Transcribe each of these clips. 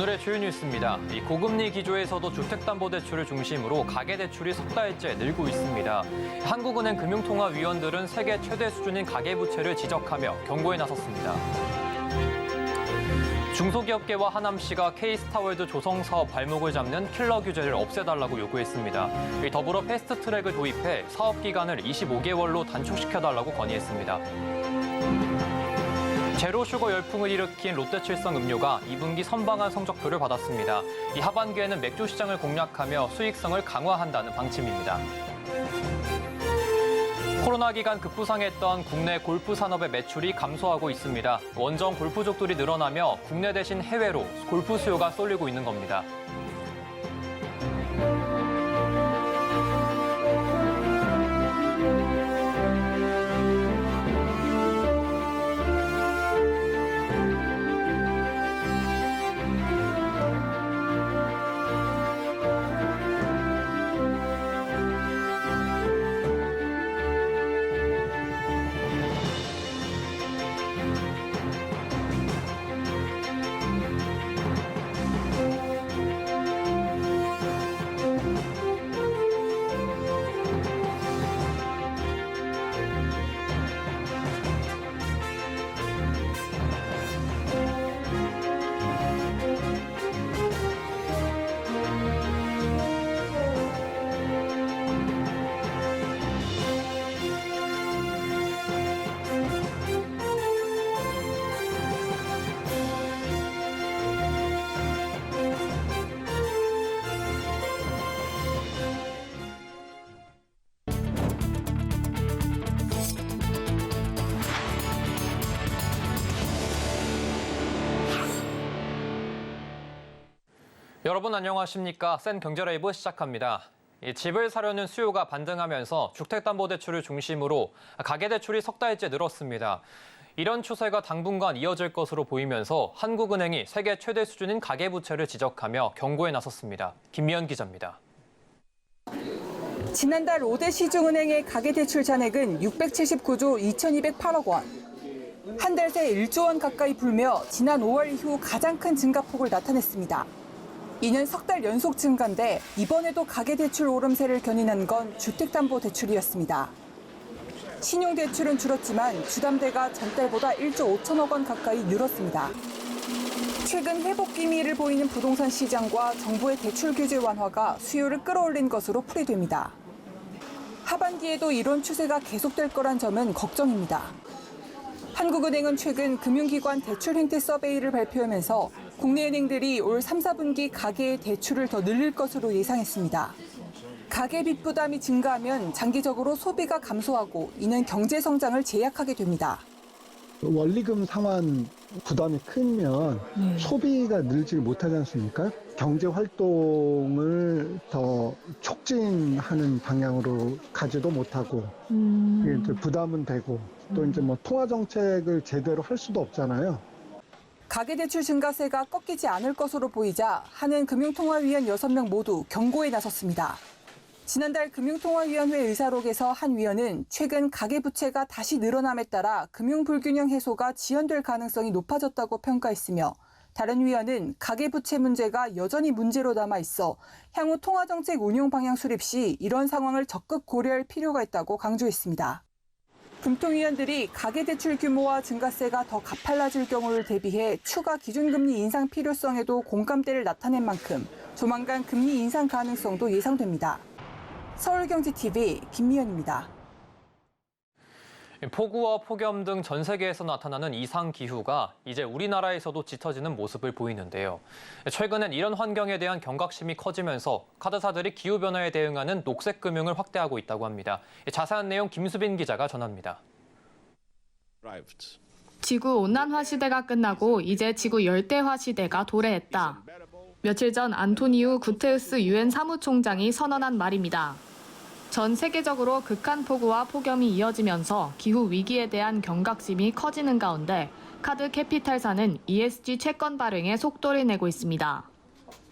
오늘의 주요 뉴스입니다. 이 고금리 기조에서도 주택담보대출을 중심으로 가계대출이 석 달째 늘고 있습니다. 한국은행 금융통화위원들은 세계 최대 수준인 가계부채를 지적하며 경고에 나섰습니다. 중소기업계와 하남시가 K스타월드 조성사업 발목을 잡는 킬러 규제를 없애달라고 요구했습니다. 더불어 패스트트랙을 도입해 사업기간을 25개월로 단축시켜달라고 건의했습니다. 제로슈거 열풍을 일으킨 롯데칠성 음료가 2분기 선방한 성적표를 받았습니다. 이 하반기에는 맥주 시장을 공략하며 수익성을 강화한다는 방침입니다. 코로나 기간 급부상했던 국내 골프 산업의 매출이 감소하고 있습니다. 원정 골프족들이 늘어나며 국내 대신 해외로 골프 수요가 쏠리고 있는 겁니다. 여러분 안녕하십니까? 센 경제라이브 시작합니다. 집을 사려는 수요가 반등하면서 주택담보대출을 중심으로 가계대출이 석 달째 늘었습니다. 이런 추세가 당분간 이어질 것으로 보이면서 한국은행이 세계 최대 수준인 가계부채를 지적하며 경고에 나섰습니다. 김미연 기자입니다. 지난달 5대 시중은행의 가계대출 잔액은 679조 2,208억 원. 한 달 새 1조 원 가까이 불며 지난 5월 이후 가장 큰 증가폭을 나타냈습니다. 이는 석 달 연속 증가인데 이번에도 가계대출 오름세를 견인한 건 주택담보대출이었습니다. 신용대출은 줄었지만 주담대가 전달보다 1조 5천억 원 가까이 늘었습니다. 최근 회복 기미를 보이는 부동산 시장과 정부의 대출 규제 완화가 수요를 끌어올린 것으로 풀이됩니다. 하반기에도 이런 추세가 계속될 거란 점은 걱정입니다. 한국은행은 최근 금융기관 대출 행태 서베이를 발표하면서 국내 은행들이 올 3, 4분기 가계의 대출을 더 늘릴 것으로 예상했습니다. 가계 빚 부담이 증가하면 장기적으로 소비가 감소하고 이는 경제 성장을 제약하게 됩니다. 원리금 상환 부담이 크면 소비가 늘지 못하지 않습니까? 경제 활동을 더 촉진하는 방향으로 가지도 못하고 이제 부담은 되고 또 이제 뭐 통화 정책을 제대로 할 수도 없잖아요. 가계대출 증가세가 꺾이지 않을 것으로 보이자 한은 금융통화위원 6명 모두 경고에 나섰습니다. 지난달 금융통화위원회 의사록에서 한 위원은 최근 가계부채가 다시 늘어남에 따라 금융불균형 해소가 지연될 가능성이 높아졌다고 평가했으며 다른 위원은 가계부채 문제가 여전히 문제로 남아있어 향후 통화정책 운용 방향 수립 시 이런 상황을 적극 고려할 필요가 있다고 강조했습니다. 금통위원들이 가계대출 규모와 증가세가 더 가팔라질 경우를 대비해 추가 기준금리 인상 필요성에도 공감대를 나타낸 만큼 조만간 금리 인상 가능성도 예상됩니다. 서울경제TV 김미연입니다. 폭우와 폭염 등 전 세계에서 나타나는 이상기후가 이제 우리나라에서도 짙어지는 모습을 보이는데요. 최근엔 이런 환경에 대한 경각심이 커지면서 카드사들이 기후변화에 대응하는 녹색금융을 확대하고 있다고 합니다. 자세한 내용 김수빈 기자가 전합니다. 지구온난화 시대가 끝나고 이제 지구 열대화 시대가 도래했다. 며칠 전 안토니우 구테우스 유엔 사무총장이 선언한 말입니다. 전 세계적으로 극한 폭우와 폭염이 이어지면서 기후 위기에 대한 경각심이 커지는 가운데 카드 캐피탈사는 ESG 채권 발행에 속도를 내고 있습니다.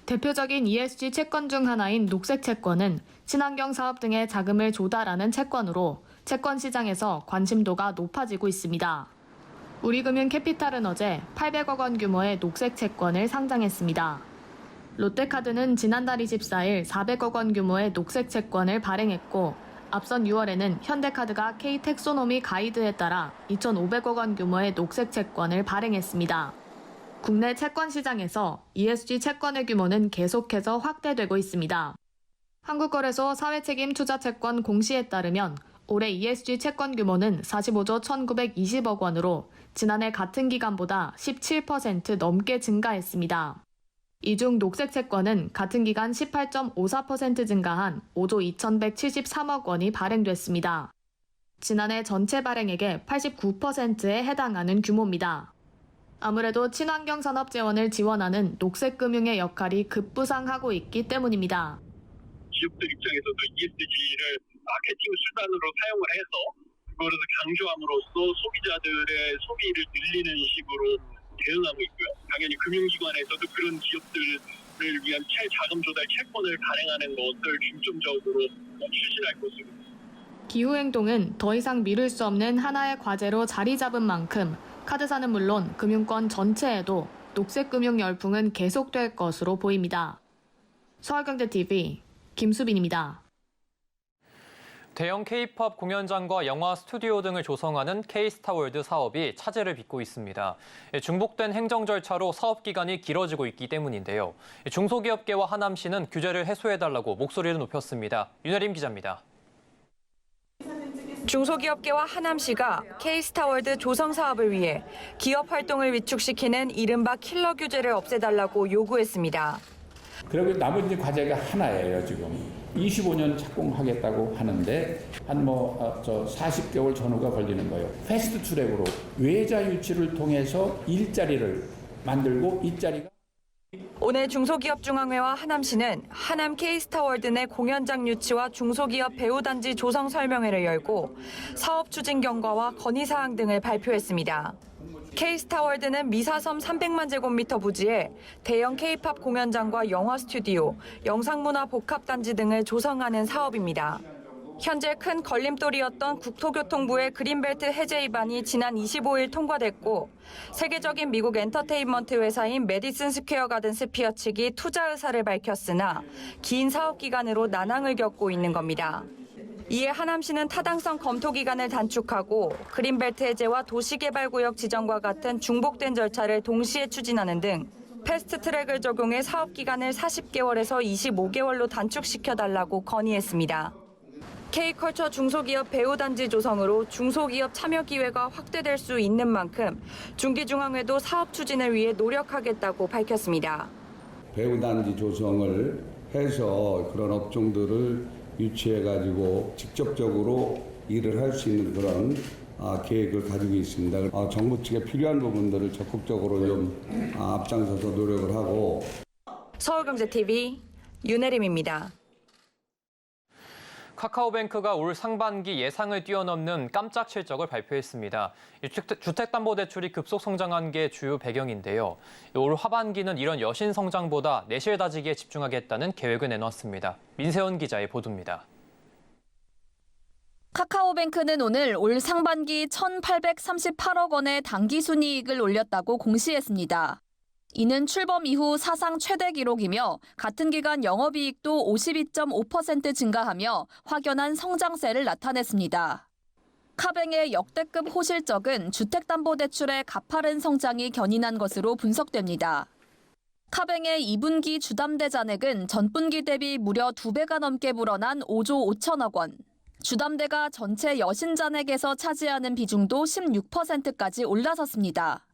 대표적인 ESG 채권 중 하나인 녹색 채권은 친환경 사업 등의 자금을 조달하는 채권으로 채권 시장에서 관심도가 높아지고 있습니다. 우리금융캐피탈은 어제 800억 원 규모의 녹색 채권을 상장했습니다. 롯데카드는 지난달 24일 400억 원 규모의 녹색 채권을 발행했고 앞선 6월에는 현대카드가 K택소노미 가이드에 따라 2,500억 원 규모의 녹색 채권을 발행했습니다. 국내 채권 시장에서 ESG 채권의 규모는 계속해서 확대되고 있습니다. 한국거래소 사회책임 투자채권 공시에 따르면 올해 ESG 채권 규모는 45조 1,920억 원으로 지난해 같은 기간보다 17% 넘게 증가했습니다. 이 중 녹색 채권은 같은 기간 18.54% 증가한 5조 2,173억 원이 발행됐습니다. 지난해 전체 발행액의 89%에 해당하는 규모입니다. 아무래도 친환경 산업 재원을 지원하는 녹색 금융의 역할이 급부상하고 있기 때문입니다. 기업들 입장에서도 ESG를 마케팅 수단으로 사용을 해서 그거를 강조함으로써 소비자들의 소비를 늘리는 식으로 대응하고 있고요. 당연히 금융기관에서도 그런 기업들을 위한 자금 조달 채권을 발행하는 것을 중점적으로 추진할 것으로. 기후행동은 더 이상 미룰 수 없는 하나의 과제로 자리 잡은 만큼 카드사는 물론 금융권 전체에도 녹색 금융 열풍은 계속될 것으로 보입니다. 서울경제TV 김수빈입니다. 대형 K-팝 공연장과 영화 스튜디오 등을 조성하는 K-스타월드 사업이 차질을 빚고 있습니다. 중복된 행정 절차로 사업 기간이 길어지고 있기 때문인데요. 중소기업계와 하남시는 규제를 해소해달라고 목소리를 높였습니다. 윤혜림 기자입니다. 중소기업계와 하남시가 K-스타월드 조성 사업을 위해 기업 활동을 위축시키는 이른바 킬러 규제를 없애달라고 요구했습니다. 그리고 나머지 과제가 하나예요, 지금. 25년 착공하겠다고 하는데 한 40개월 전후가 걸리는 거예요. 패스트 트랙으로 외자 유치를 통해서 일자리를 만들고 이 자리가 오늘 중소기업중앙회와 하남시는 하남 K-스타월드 내 공연장 유치와 중소기업 배우단지 조성 설명회를 열고 사업 추진 경과와 건의사항 등을 발표했습니다. K-스타월드는 미사섬 300만 제곱미터 부지에 대형 K-팝 공연장과 영화 스튜디오, 영상문화 복합단지 등을 조성하는 사업입니다. 현재 큰 걸림돌이었던 국토교통부의 그린벨트 해제 위반이 지난 25일 통과됐고 세계적인 미국 엔터테인먼트 회사인 메디슨 스퀘어 가든 스피어 측이 투자 의사를 밝혔으나 긴 사업 기간으로 난항을 겪고 있는 겁니다. 이에 하남시는 타당성 검토 기간을 단축하고 그린벨트 해제와 도시개발구역 지정과 같은 중복된 절차를 동시에 추진하는 등 패스트트랙을 적용해 사업 기간을 40개월에서 25개월로 단축시켜달라고 건의했습니다. K컬처 중소기업 배우단지 조성으로 중소기업 참여 기회가 확대될 수 있는 만큼 중기중앙회도 사업 추진을 위해 노력하겠다고 밝혔습니다. 배우단지 조성을 해서 그런 업종들을 유치해가지고 직접적으로 일을 할 수 있는 그런 계획을 가지고 있습니다. 정부 측에 필요한 부분들을 적극적으로 좀 앞장서서 노력을 하고. 서울경제TV 윤혜림입니다. 카카오뱅크가 올 상반기 예상을 뛰어넘는 깜짝 실적을 발표했습니다. 주택담보대출이 급속 성장한 게 주요 배경인데요. 올 하반기는 이런 여신 성장보다 내실 다지기에 집중하겠다는 계획을 내놨습니다. 민세원 기자의 보도입니다. 카카오뱅크는 오늘 올 상반기 1,838억 원의 당기순이익을 올렸다고 공시했습니다. 이는 출범 이후 사상 최대 기록이며 같은 기간 영업이익도 52.5% 증가하며 확연한 성장세를 나타냈습니다. 카뱅의 역대급 호실적은 주택담보대출의 가파른 성장이 견인한 것으로 분석됩니다. 카뱅의 2분기 주담대 잔액은 전분기 대비 무려 2배가 넘게 불어난 5조 5천억 원. 주담대가 전체 여신 잔액에서 차지하는 비중도 16%까지 올라섰습니다.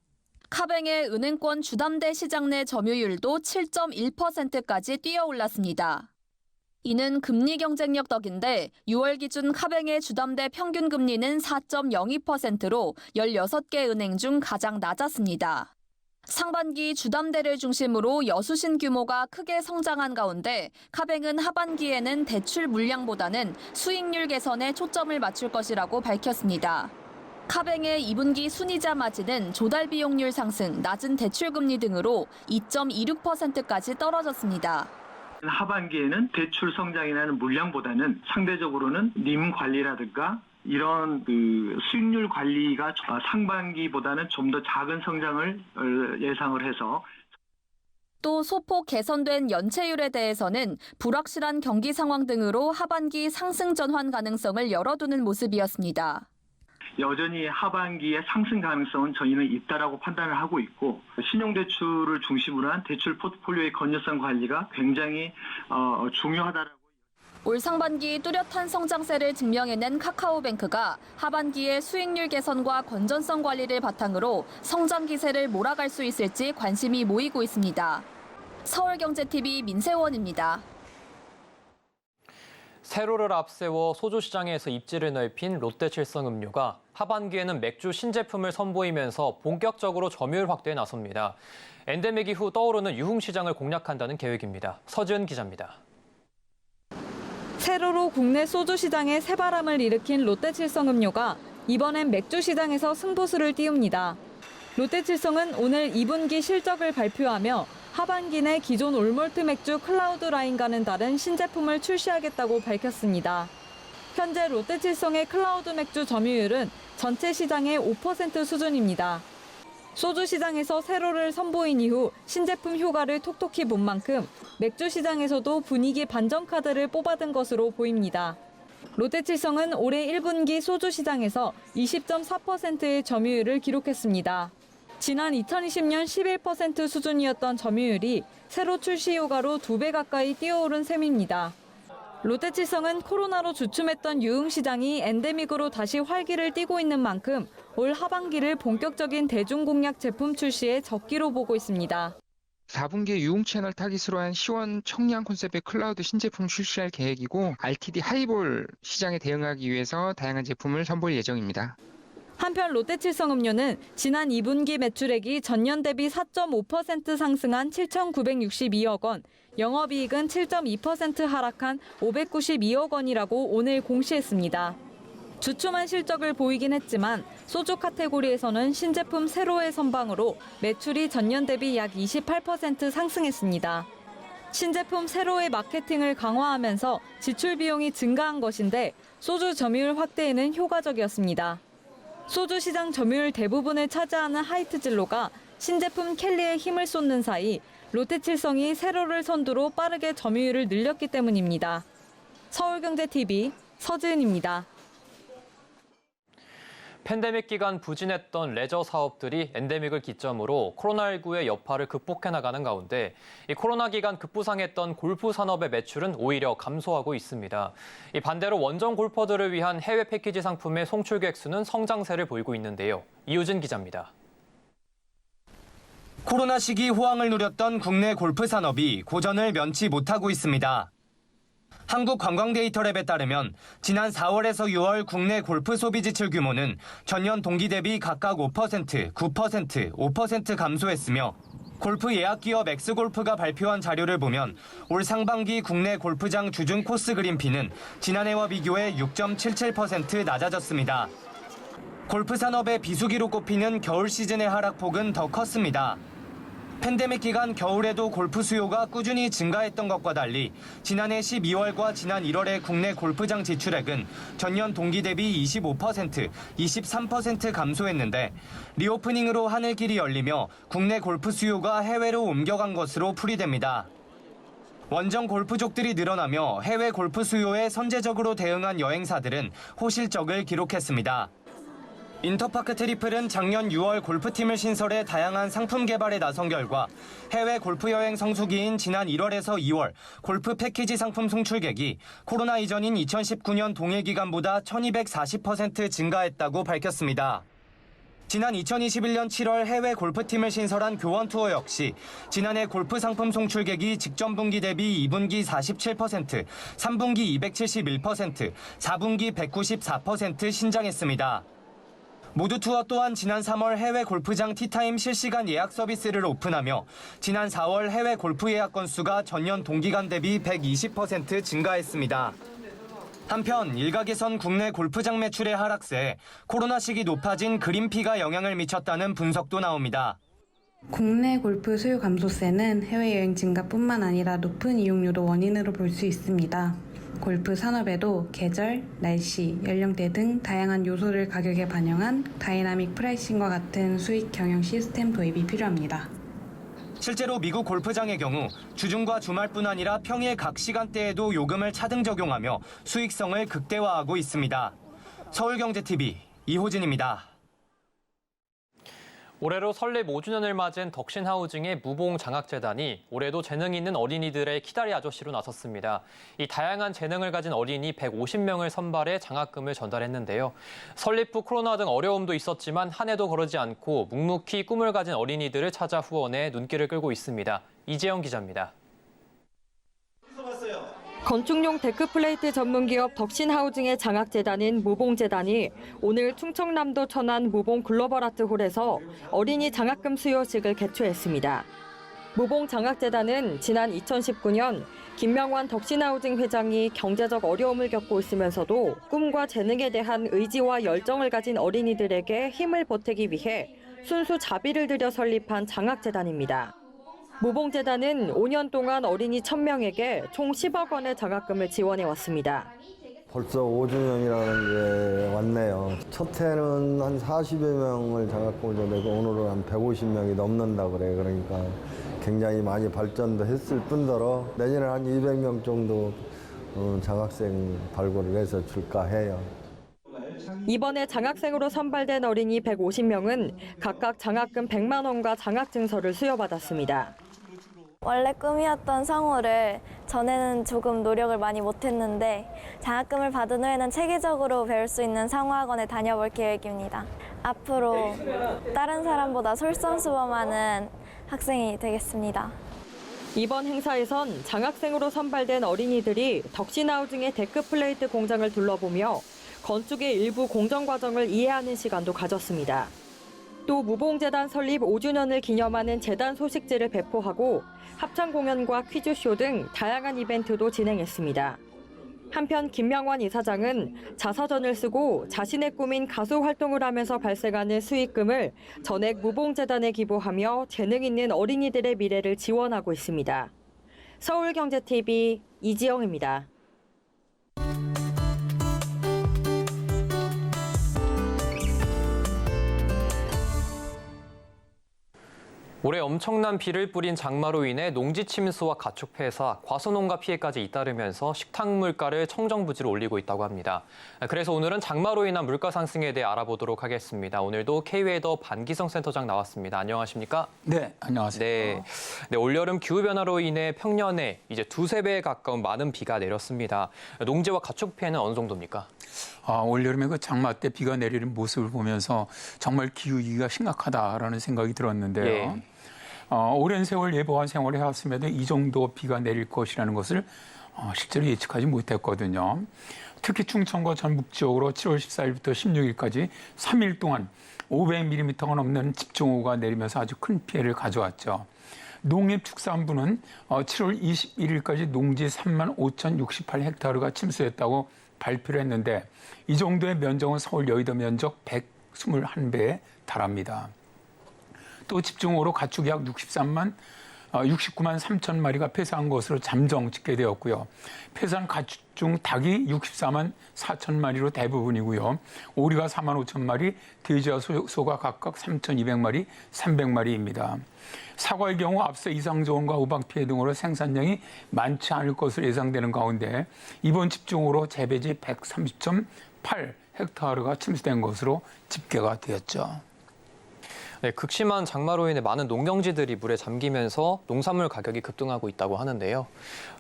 카뱅의 은행권 주담대 시장 내 점유율도 7.1%까지 뛰어올랐습니다. 이는 금리 경쟁력 덕인데 6월 기준 카뱅의 주담대 평균 금리는 4.02%로 16개 은행 중 가장 낮았습니다. 상반기 주담대를 중심으로 여수신 규모가 크게 성장한 가운데 카뱅은 하반기에는 대출 물량보다는 수익률 개선에 초점을 맞출 것이라고 밝혔습니다. 카뱅의 2분기 순이자 마진은 조달 비용률 상승, 낮은 대출 금리 등으로 2.26%까지 떨어졌습니다. 하반기에는 대출 성장이라는 물량보다는 상대적으로는 님 관리라든가 이런 수익률 관리가 상반기보다는 좀 더 작은 성장을 예상을 해서 또 소폭 개선된 연체율에 대해서는 불확실한 경기 상황 등으로 하반기 상승 전환 가능성을 열어두는 모습이었습니다. 여전히 하반기에 상승 가능성은 저희는 있다라고 판단을 하고 있고 신용대출을 중심으로 한 대출 포트폴리오의 건전성 관리가 굉장히 중요하다라고. 올 상반기 뚜렷한 성장세를 증명해낸 카카오뱅크가 하반기에 수익률 개선과 건전성 관리를 바탕으로 성장 기세를 몰아갈 수 있을지 관심이 모이고 있습니다. 서울경제TV 민세원입니다. 세로를 앞세워 소주 시장에서 입지를 넓힌 롯데칠성음료가 하반기에는 맥주 신제품을 선보이면서 본격적으로 점유율 확대에 나섭니다. 엔데믹 이후 떠오르는 유흥시장을 공략한다는 계획입니다. 서지은 기자입니다. 세로로 국내 소주 시장에 새바람을 일으킨 롯데칠성음료가 이번엔 맥주 시장에서 승부수를 띄웁니다. 롯데칠성은 오늘 2분기 실적을 발표하며 하반기 내 기존 올몰트 맥주 클라우드 라인과는 다른 신제품을 출시하겠다고 밝혔습니다. 현재 롯데칠성의 클라우드 맥주 점유율은 전체 시장의 5% 수준입니다. 소주 시장에서 세로를 선보인 이후 신제품 효과를 톡톡히 본 만큼 맥주 시장에서도 분위기 반전 카드를 뽑아든 것으로 보입니다. 롯데칠성은 올해 1분기 소주 시장에서 20.4%의 점유율을 기록했습니다. 지난 2020년 11% 수준이었던 점유율이 새로 출시 효과로 2배 가까이 뛰어오른 셈입니다. 롯데칠성은 코로나로 주춤했던 유흥시장이 엔데믹으로 다시 활기를 띠고 있는 만큼 올 하반기를 본격적인 대중공략 제품 출시에 적기로 보고 있습니다. 4분기에 유흥 채널 타깃으로 한 시원 청량 콘셉트의 클라우드 신제품 출시할 계획이고 RTD 하이볼 시장에 대응하기 위해서 다양한 제품을 선보일 예정입니다. 한편 롯데칠성음료는 지난 2분기 매출액이 전년 대비 4.5% 상승한 7,962억 원, 영업이익은 7.2% 하락한 592억 원이라고 오늘 공시했습니다. 주춤한 실적을 보이긴 했지만 소주 카테고리에서는 신제품 세로의 선방으로 매출이 전년 대비 약 28% 상승했습니다. 신제품 세로의 마케팅을 강화하면서 지출 비용이 증가한 것인데 소주 점유율 확대에는 효과적이었습니다. 소주 시장 점유율 대부분을 차지하는 하이트진로가 신제품 켈리에 힘을 쏟는 사이 롯데칠성이 세로를 선두로 빠르게 점유율을 늘렸기 때문입니다. 서울경제TV 서지은입니다. 팬데믹 기간 부진했던 레저 사업들이 엔데믹을 기점으로 코로나19의 여파를 극복해 나가는 가운데 이 코로나 기간 급부상했던 골프 산업의 매출은 오히려 감소하고 있습니다. 이 반대로 원정 골퍼들을 위한 해외 패키지 상품의 송출객 수는 성장세를 보이고 있는데요. 이우진 기자입니다. 코로나 시기 호황을 누렸던 국내 골프 산업이 고전을 면치 못하고 있습니다. 한국관광데이터랩에 따르면 지난 4월에서 6월 국내 골프 소비 지출 규모는 전년 동기 대비 각각 5%, 9%, 5% 감소했으며 골프 예약 기업 엑스골프가 발표한 자료를 보면 올 상반기 국내 골프장 주중 코스 그린피는 지난해와 비교해 6.77% 낮아졌습니다. 골프 산업의 비수기로 꼽히는 겨울 시즌의 하락폭은 더 컸습니다. 팬데믹 기간 겨울에도 골프 수요가 꾸준히 증가했던 것과 달리 지난해 12월과 지난 1월의 국내 골프장 지출액은 전년 동기 대비 25%, 23% 감소했는데 리오프닝으로 하늘길이 열리며 국내 골프 수요가 해외로 옮겨간 것으로 풀이됩니다. 원정 골프족들이 늘어나며 해외 골프 수요에 선제적으로 대응한 여행사들은 호실적을 기록했습니다. 인터파크 트리플은 작년 6월 골프팀을 신설해 다양한 상품 개발에 나선 결과 해외 골프 여행 성수기인 지난 1월에서 2월 골프 패키지 상품 송출객이 코로나 이전인 2019년 동일 기간보다 1240% 증가했다고 밝혔습니다. 지난 2021년 7월 해외 골프팀을 신설한 교원투어 역시 지난해 골프 상품 송출객이 직전 분기 대비 2분기 47%, 3분기 271%, 4분기 194% 신장했습니다. 모두투어 또한 지난 3월 해외 골프장 티타임 실시간 예약 서비스를 오픈하며 지난 4월 해외 골프 예약 건수가 전년 동기간 대비 120% 증가했습니다. 한편 일각에선 국내 골프장 매출의 하락세에 코로나 시기 높아진 그린피가 영향을 미쳤다는 분석도 나옵니다. 국내 골프 수요 감소세는 해외여행 증가뿐만 아니라 높은 이용료도 원인으로 볼 수 있습니다. 골프 산업에도 계절, 날씨, 연령대 등 다양한 요소를 가격에 반영한 다이나믹 프라이싱과 같은 수익 경영 시스템 도입이 필요합니다. 실제로 미국 골프장의 경우 주중과 주말뿐 아니라 평일 각 시간대에도 요금을 차등 적용하며 수익성을 극대화하고 있습니다. 서울경제TV 이호진입니다. 올해로 설립 5주년을 맞은 덕신하우징의 무봉장학재단이 올해도 재능 있는 어린이들의 키다리 아저씨로 나섰습니다. 이 다양한 재능을 가진 어린이 150명을 선발해 장학금을 전달했는데요. 설립 후 코로나 등 어려움도 있었지만 한 해도 거르지 않고 묵묵히 꿈을 가진 어린이들을 찾아 후원해 눈길을 끌고 있습니다. 이재영 기자입니다. 건축용 데크플레이트 전문기업 덕신하우징의 장학재단인 무봉재단이 오늘 충청남도 천안 무봉 글로벌아트홀에서 어린이 장학금 수여식을 개최했습니다. 무봉장학재단은 지난 2019년 김명환 덕신하우징 회장이 경제적 어려움을 겪고 있으면서도 꿈과 재능에 대한 의지와 열정을 가진 어린이들에게 힘을 보태기 위해 순수 자비를 들여 설립한 장학재단입니다. 무봉재단은 5년 동안 어린이 1,000명에게 총 10억 원의 장학금을 지원해왔습니다. 벌써 5주년이라는 게 왔네요. 첫 해는 한 40여 명을 장학금을 줬는데 오늘은 한 150명이 넘는다 그래. 그러니까 굉장히 많이 발전도 했을 뿐더러 내년에 한 200명 정도 장학생 발굴을 해서 줄까 해요. 이번에 장학생으로 선발된 어린이 150명은 각각 장학금 100만 원과 장학증서를 수여받았습니다. 원래 꿈이었던 성우를 전에는 조금 노력을 많이 못했는데 장학금을 받은 후에는 체계적으로 배울 수 있는 성우학원에 다녀볼 계획입니다. 앞으로 다른 사람보다 솔선수범하는 학생이 되겠습니다. 이번 행사에선 장학생으로 선발된 어린이들이 덕신하우징의 데크플레이트 공장을 둘러보며 건축의 일부 공정 과정을 이해하는 시간도 가졌습니다. 또 무봉재단 설립 5주년을 기념하는 재단 소식지를 배포하고 합창 공연과 퀴즈쇼 등 다양한 이벤트도 진행했습니다. 한편 김명환 이사장은 자서전을 쓰고 자신의 꿈인 가수 활동을 하면서 발생하는 수익금을 전액 무봉재단에 기부하며 재능 있는 어린이들의 미래를 지원하고 있습니다. 서울경제TV 이지영입니다. 올해 엄청난 비를 뿌린 장마로 인해 농지 침수와 가축 폐사, 과수농가 피해까지 잇따르면서 식탁 물가를 청정부지로 올리고 있다고 합니다. 그래서 오늘은 장마로 인한 물가 상승에 대해 알아보도록 하겠습니다. 오늘도 K웨더 반기성 센터장 나왔습니다. 안녕하십니까? 네, 안녕하세요. 네, 올여름 기후변화로 인해 평년에 이제 2~3배에 가까운 많은 비가 내렸습니다. 농지와 가축 피해는 어느 정도입니까? 올여름에 그 장마 때 비가 내리는 모습을 보면서 정말 기후위기가 심각하다라는 생각이 들었는데요. 예. 오랜 세월 예보한 생활을 해왔음에도 이 정도 비가 내릴 것이라는 것을 실제로 예측하지 못했거든요. 특히 충청과 전북 지역으로 7월 14일부터 16일까지 3일 동안 500mm가 넘는 집중호우가 내리면서 아주 큰 피해를 가져왔죠. 농림축산부는 7월 21일까지 농지 35,068헥타르가 침수했다고 발표를 했는데 이 정도의 면적은 서울 여의도 면적 121배에 달합니다. 또 집중호우로 가축이 약 69만 3천 마리가 폐사한 것으로 잠정 집계되었고요. 폐사한 가축 중 닭이 64만 4천 마리로 대부분이고요. 오리가 4만 5천 마리, 돼지와 소가 각각 3,200마리, 300마리입니다. 사과의 경우 앞서 이상저온과 우박 피해 등으로 생산량이 많지 않을 것으로 예상되는 가운데 이번 집중호우로 재배지 130.8 헥타르가 침수된 것으로 집계가 되었죠. 네, 극심한 장마로 인해 많은 농경지들이 물에 잠기면서 농산물 가격이 급등하고 있다고 하는데요.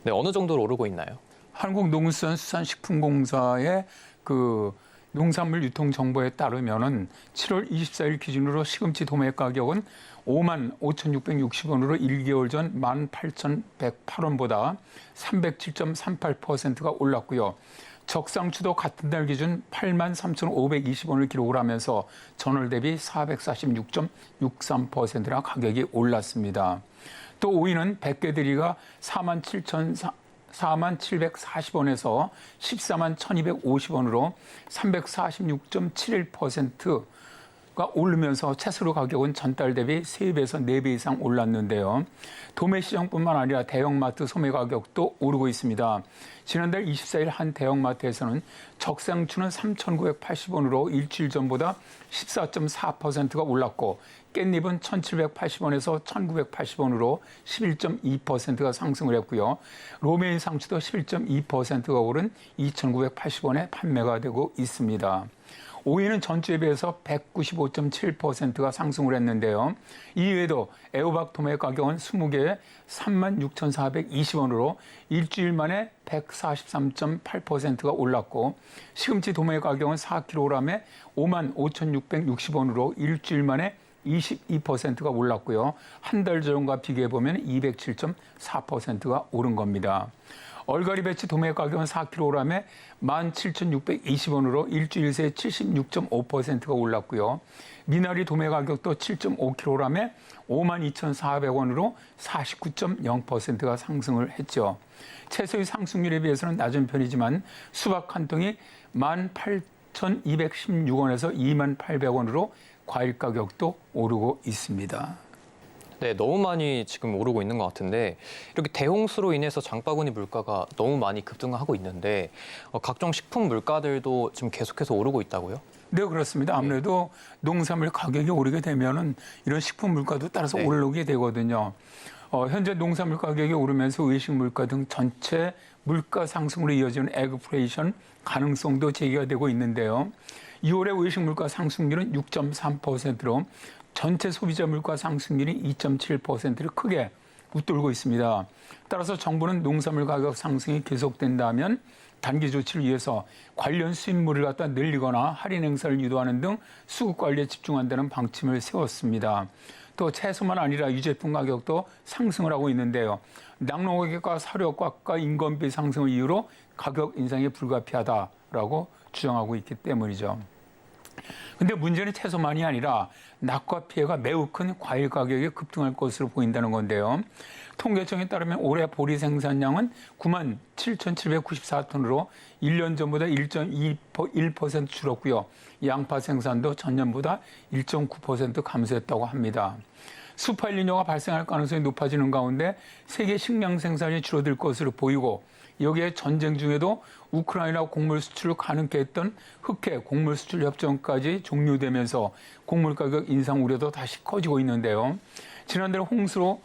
네, 어느 정도로 오르고 있나요? 한국농수산수산식품공사의 그 농산물 유통 정보에 따르면은 7월 24일 기준으로 시금치 도매 가격은 55,660원으로 1개월 전 18,108원보다 307.38%가 올랐고요. 적상추도 같은 달 기준 83,520원을 기록을 하면서 전월 대비 446.63%나 가격이 올랐습니다. 또 오이는 100개들이가 4740원에서 141,250원으로 346.71% 오르면서 채소류 가격은 전달 대비 3배에서 4배 이상 올랐는데요. 도매 시장뿐만 아니라 대형마트 소매 가격도 오르고 있습니다. 지난달 24일 한 대형마트에서는 적상추는 3,980원으로 일주일 전보다 14.4%가 올랐고 깻잎은 1,780원에서 1,980원으로 11.2%가 상승을 했고요. 로메인 상추도 11.2%가 오른 2,980원에 판매가 되고 있습니다. 오이는 전주에 비해서 195.7%가 상승을 했는데요. 이외에도 애호박 도매 가격은 20개에 36,420원으로 일주일 만에 143.8%가 올랐고 시금치 도매 가격은 4kg에 55,660원으로 일주일 만에 22%가 올랐고요. 한 달 전과 비교해 보면 207.4%가 오른 겁니다. 얼갈이 배치 도매 가격은 4kg에 17,620원으로 일주일 새 76.5%가 올랐고요. 미나리 도매 가격도 7.5kg에 52,400원으로 49.0%가 상승을 했죠. 채소의 상승률에 비해서는 낮은 편이지만 수박 한 통이 18,216원에서 28,800원으로 과일 가격도 오르고 있습니다. 네, 너무 많이 지금 오르고 있는 것 같은데 이렇게 대홍수로 인해서 장바구니 물가가 너무 많이 급등하고 있는데 각종 식품 물가들도 지금 계속해서 오르고 있다고요? 네, 그렇습니다. 아무래도 농산물 가격이 오르게 되면은 이런 식품 물가도 따라서 오르게 되거든요. 현재 농산물 가격이 오르면서 외식 물가 등 전체 물가 상승으로 이어지는 에그플레이션 가능성도 제기가 되고 있는데요. 2월의 외식 물가 상승률은 6.3%로 전체 소비자 물가 상승률이 2.7%를 크게 웃돌고 있습니다. 따라서 정부는 농산물 가격 상승이 계속된다면 단기 조치를 위해서 관련 수입물을 갖다 늘리거나 할인 행사를 유도하는 등 수급 관리에 집중한다는 방침을 세웠습니다. 또 채소만 아니라 유제품 가격도 상승을 하고 있는데요. 낙농가격과 사료값과 인건비 상승을 이유로 가격 인상이 불가피하다라고 주장하고 있기 때문이죠. 근데 문제는 채소만이 아니라 낙과 피해가 매우 큰 과일 가격이 급등할 것으로 보인다는 건데요. 통계청에 따르면 올해 보리 생산량은 97,794톤으로 1년 전보다 1.1% 줄었고요. 양파 생산도 전년보다 1.9% 감소했다고 합니다. 수파일니뇨가 발생할 가능성이 높아지는 가운데 세계 식량 생산이 줄어들 것으로 보이고 여기에 전쟁 중에도 우크라이나 곡물 수출을 가능케 했던 흑해 곡물 수출 협정까지 종료되면서 곡물 가격 인상 우려도 다시 커지고 있는데요. 지난달 홍수로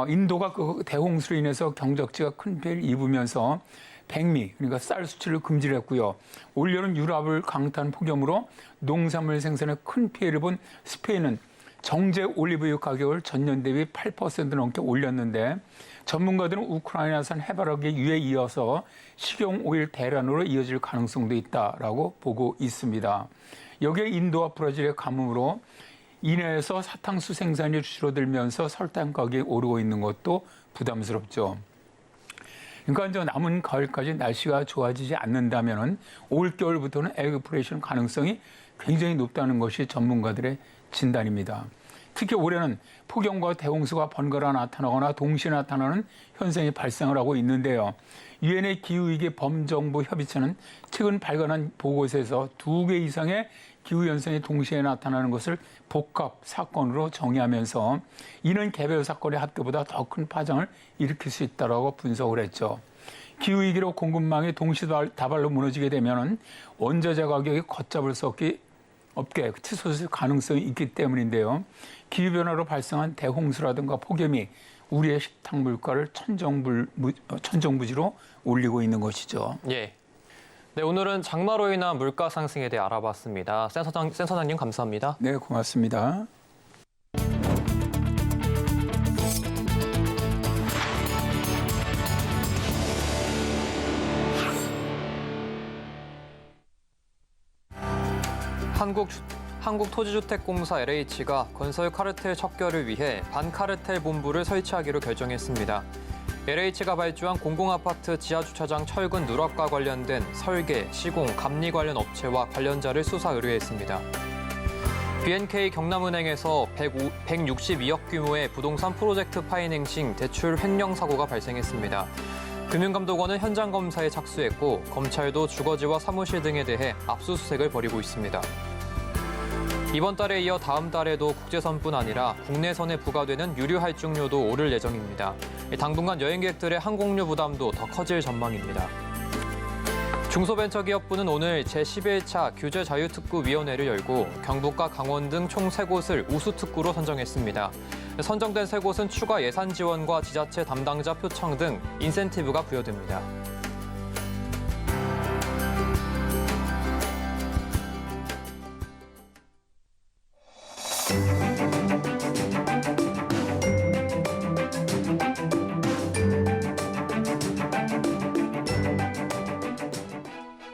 인도가 그 대홍수로 인해서 경작지가 큰 피해를 입으면서 백미, 그러니까 쌀 수출을 금지를 했고요. 올여름 유럽을 강타한 폭염으로 농산물 생산에 큰 피해를 본 스페인은 정제 올리브유 가격을 전년 대비 8% 넘게 올렸는데 전문가들은 우크라이나산 해바라기 유에 이어서 식용오일 대란으로 이어질 가능성도 있다라고 보고 있습니다. 여기에 인도와 브라질의 가뭄으로 인해서 사탕수 생산이 줄어들면서 설탕 가격이 오르고 있는 것도 부담스럽죠. 그러니까 이제 남은 가을까지 날씨가 좋아지지 않는다면 올겨울부터는 에그플레이션 가능성이 굉장히 높다는 것이 전문가들의 진단입니다. 특히 올해는 폭염과 대홍수가 번갈아 나타나거나 동시에 나타나는 현상이 발생을 하고 있는데요. 유엔의 기후위기 범정부 협의체는 최근 발간한 보고서에서 2개 이상의 기후현상이 동시에 나타나는 것을 복합 사건으로 정의하면서 이는 개별 사건의 합계보다 더 큰 파장을 일으킬 수 있다고 분석을 했죠. 기후위기로 공급망이 동시다발로 무너지게 되면 원자재 가격이 걷잡을 수 없게 치솟을 가능성이 있기 때문인데요. 기후변화로 발생한 대홍수라든가 폭염이 우리의 식탁 물가를 천정부지로 올리고 있는 것이죠. 예. 네, 오늘은 장마로 인한 물가 상승에 대해 알아봤습니다. 센 소장님 감사합니다. 네, 고맙습니다. 한국토지주택공사 LH가 건설 카르텔 척결을 위해 반카르텔 본부를 설치하기로 결정했습니다. LH가 발주한 공공아파트 지하주차장 철근 누락과 관련된 설계, 시공, 감리 관련 업체와 관련자를 수사 의뢰했습니다. BNK 경남은행에서 162억 규모의 부동산 프로젝트 파이낸싱 대출 횡령 사고가 발생했습니다. 금융감독원은 현장 검사에 착수했고 검찰도 주거지와 사무실 등에 대해 압수수색을 벌이고 있습니다. 이번 달에 이어 다음 달에도 국제선뿐 아니라 국내선에 부과되는 유류 할증료도 오를 예정입니다. 당분간 여행객들의 항공료 부담도 더 커질 전망입니다. 중소벤처기업부는 오늘 제11차 규제자유특구위원회를 열고 경북과 강원 등 총 3곳을 우수특구로 선정했습니다. 선정된 3곳은 추가 예산 지원과 지자체 담당자 표창 등 인센티브가 부여됩니다.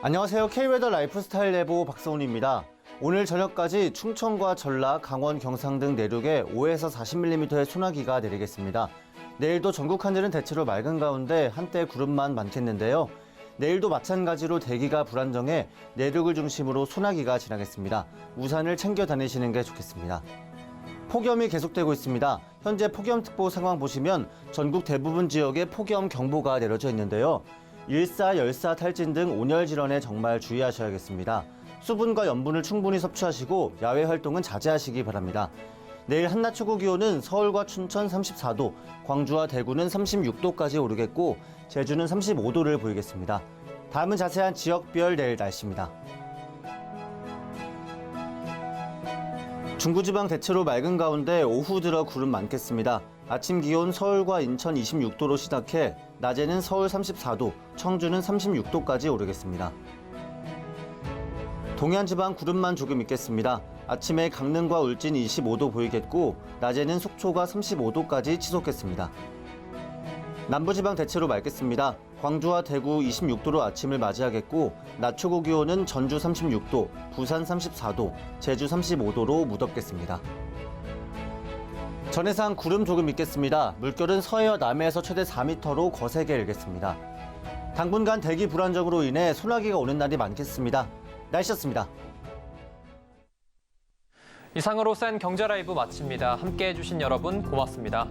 안녕하세요. K웨더 라이프스타일 예보 박성훈입니다. 오늘 저녁까지 충청과 전라, 강원, 경상 등 내륙에 5에서 40mm의 소나기가 내리겠습니다. 내일도 전국 하늘은 대체로 맑은 가운데 한때 구름만 많겠는데요. 내일도 마찬가지로 대기가 불안정해 내륙을 중심으로 소나기가 지나겠습니다. 우산을 챙겨 다니시는 게 좋겠습니다. 폭염이 계속되고 있습니다. 현재 폭염특보 상황 보시면 전국 대부분 지역에 폭염 경보가 내려져 있는데요. 일사, 열사, 탈진 등 온열 질환에 정말 주의하셔야겠습니다. 수분과 염분을 충분히 섭취하시고 야외 활동은 자제하시기 바랍니다. 내일 한낮 최고 기온은 서울과 춘천 34도, 광주와 대구는 36도까지 오르겠고 제주는 35도를 보이겠습니다. 다음은 자세한 지역별 내일 날씨입니다. 중부지방 대체로 맑은 가운데 오후 들어 구름 많겠습니다. 아침 기온 서울과 인천 26도로 시작해 낮에는 서울 34도, 청주는 36도까지 오르겠습니다. 동해안지방 구름만 조금 있겠습니다. 아침에 강릉과 울진 25도 보이겠고 낮에는 속초가 35도까지 치솟겠습니다. 남부지방 대체로 맑겠습니다. 광주와 대구 26도로 아침을 맞이하겠고 낮 최고 기온은 전주 36도, 부산 34도, 제주 35도로 무덥겠습니다. 전해상 구름 조금 있겠습니다. 물결은 서해와 남해에서 최대 4m로 거세게 일겠습니다. 당분간 대기 불안정으로 인해 소나기가 오는 날이 많겠습니다. 날씨였습니다. 이상으로 센 경제라이브 마칩니다. 함께해 주신 여러분 고맙습니다.